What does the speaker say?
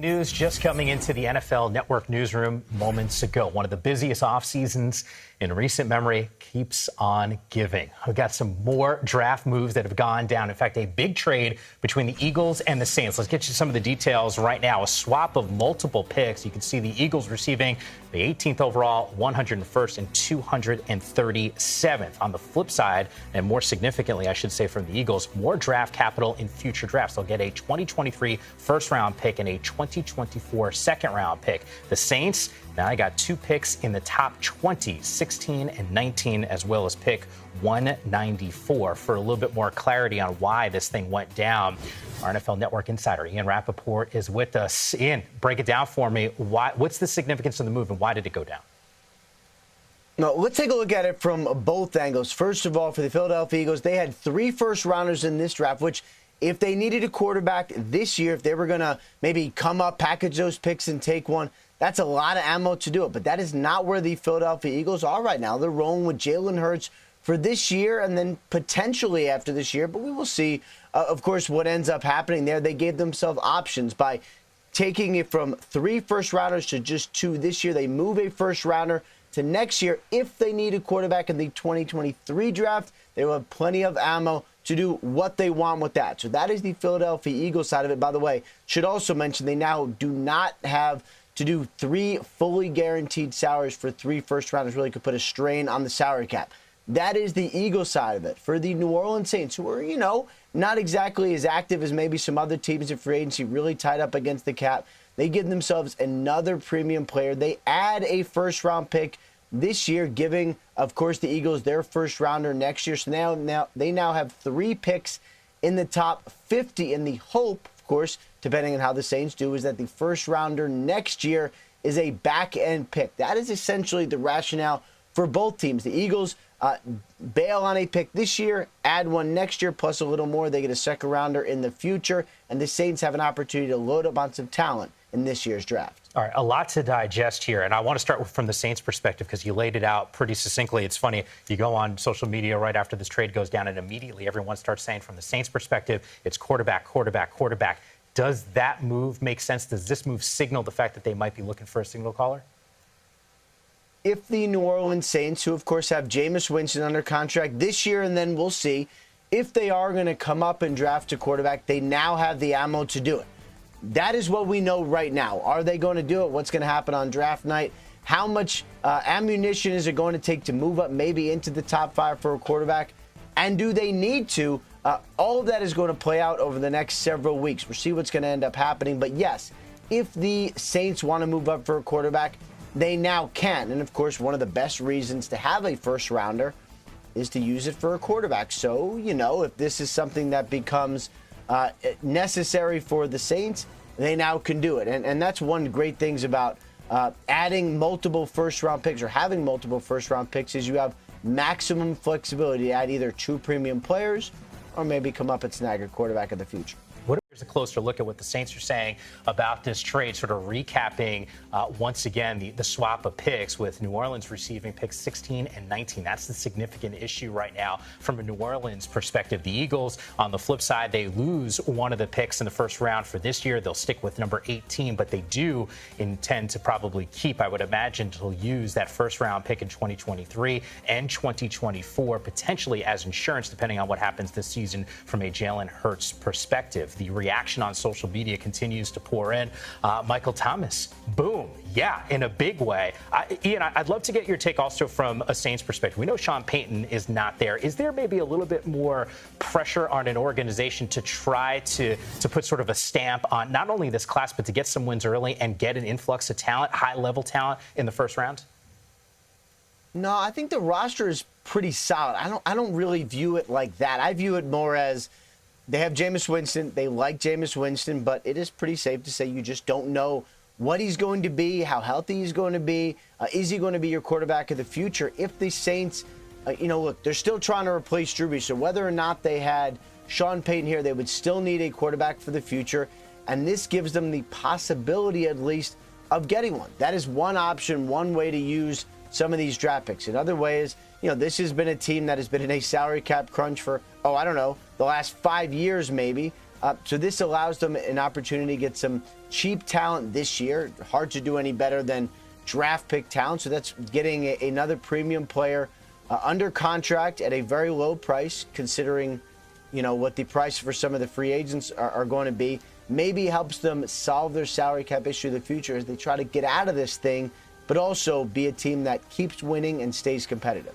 News just coming into the NFL Network newsroom moments ago. One of the busiest off seasons in recent memory keeps on giving. We've got some more draft moves that have gone down. In fact, a big trade between the Eagles and the Saints. Let's get you some of the details right now. A swap of multiple picks. You can see the Eagles receiving the 18th overall, 101st, and 237th. On the flip side, and more significantly, I should say, from the Eagles, more draft capital in future drafts. They'll get a 2023 first-round pick and a 2024 second-round pick. The Saints, now I got 2 picks in the top 20, 16 and 19, as well as pick 194. For a little bit more clarity on why this thing went down, our NFL Network insider, Ian Rappaport, is with us. Ian, break it down for me. What's the significance of the move, and why did it go down? No, let's take a look at it from both angles. First of all, for the Philadelphia Eagles, they had 3 first-rounders in this draft, which if they needed a quarterback this year, if they were going to maybe come up, package those picks and take one, that's a lot of ammo to do it. But that is not where the Philadelphia Eagles are right now. They're rolling with Jalen Hurts for this year and then potentially after this year. But we will see, of course, what ends up happening there. They gave themselves options by taking it from 3 first-rounders to just 2 this year. They move a first-rounder to next year. If they need a quarterback in the 2023 draft, they will have plenty of ammo to do what they want with that. So that is the Philadelphia Eagles side of it. By the way, should also mention they now do not have to do 3 fully guaranteed salaries for 3 first-rounders. Really could put a strain on the salary cap. That is the Eagles side of it. For the New Orleans Saints, who are, not exactly as active as maybe some other teams in free agency, really tied up against the cap, they give themselves another premium player. They add a first-round pick this year, giving, of course, the Eagles their first-rounder next year. So now they have 3 picks in the top 50, and the hope, of course, depending on how the Saints do, is that the first-rounder next year is a back-end pick. That is essentially the rationale for both teams. The Eagles bail on a pick this year, add one next year, plus a little more. They get a second-rounder in the future, and the Saints have an opportunity to load up on some talent in this year's draft. All right, a lot to digest here, and I want to start from the Saints' perspective because you laid it out pretty succinctly. It's funny, you go on social media right after this trade goes down, and immediately everyone starts saying from the Saints' perspective, it's quarterback, quarterback, quarterback. Does that move make sense? Does this move signal the fact that they might be looking for a signal caller? If the New Orleans Saints, who of course have Jameis Winston under contract this year, and then we'll see, if they are going to come up and draft a quarterback, they now have the ammo to do it. That is what we know right now. Are they going to do it? What's going to happen on draft night? How much ammunition is it going to take to move up maybe into the top 5 for a quarterback? And do they need to? All of that is going to play out over the next several weeks. We'll see what's going to end up happening. But yes, if the Saints want to move up for a quarterback, they now can. And of course, one of the best reasons to have a first rounder is to use it for a quarterback. So, if this is something that becomes necessary for the Saints, they now can do it. And that's one of the great things about adding multiple first-round picks or having multiple first-round picks is you have maximum flexibility to add either 2 premium players or maybe come up and snag a quarterback in the future. Here's a closer look at what the Saints are saying about this trade, sort of recapping once again the swap of picks with New Orleans receiving picks 16 and 19. That's the significant issue right now from a New Orleans perspective. The Eagles, on the flip side, they lose one of the picks in the first round for this year. They'll stick with number 18, but they do intend to probably keep, I would imagine, to use that first round pick in 2023 and 2024, potentially as insurance, depending on what happens this season from a Jalen Hurts perspective. The reaction on social media continues to pour in. Michael Thomas, boom, yeah, in a big way. Ian, I'd love to get your take also from a Saints perspective. We know Sean Payton is not there. Is there maybe a little bit more pressure on an organization to try to put sort of a stamp on not only this class, but to get some wins early and get an influx of talent, high-level talent in the first round? No, I think the roster is pretty solid. I don't really view it like that. I view it more as they have Jameis Winston. They like Jameis Winston, but it is pretty safe to say you just don't know what he's going to be, how healthy he's going to be. Is he going to be your quarterback of the future? If the Saints, look, they're still trying to replace Drew Brees. So whether or not they had Sean Payton here, they would still need a quarterback for the future. And this gives them the possibility, at least, of getting one. That is one option, one way to use some of these draft picks. Another way is, this has been a team that has been in a salary cap crunch for, the last 5 years maybe. So this allows them an opportunity to get some cheap talent this year. Hard to do any better than draft pick talent. So that's getting another premium player under contract at a very low price, considering, you know, what the price for some of the free agents are going to be. Maybe helps them solve their salary cap issue in the future as they try to get out of this thing, but also be a team that keeps winning and stays competitive.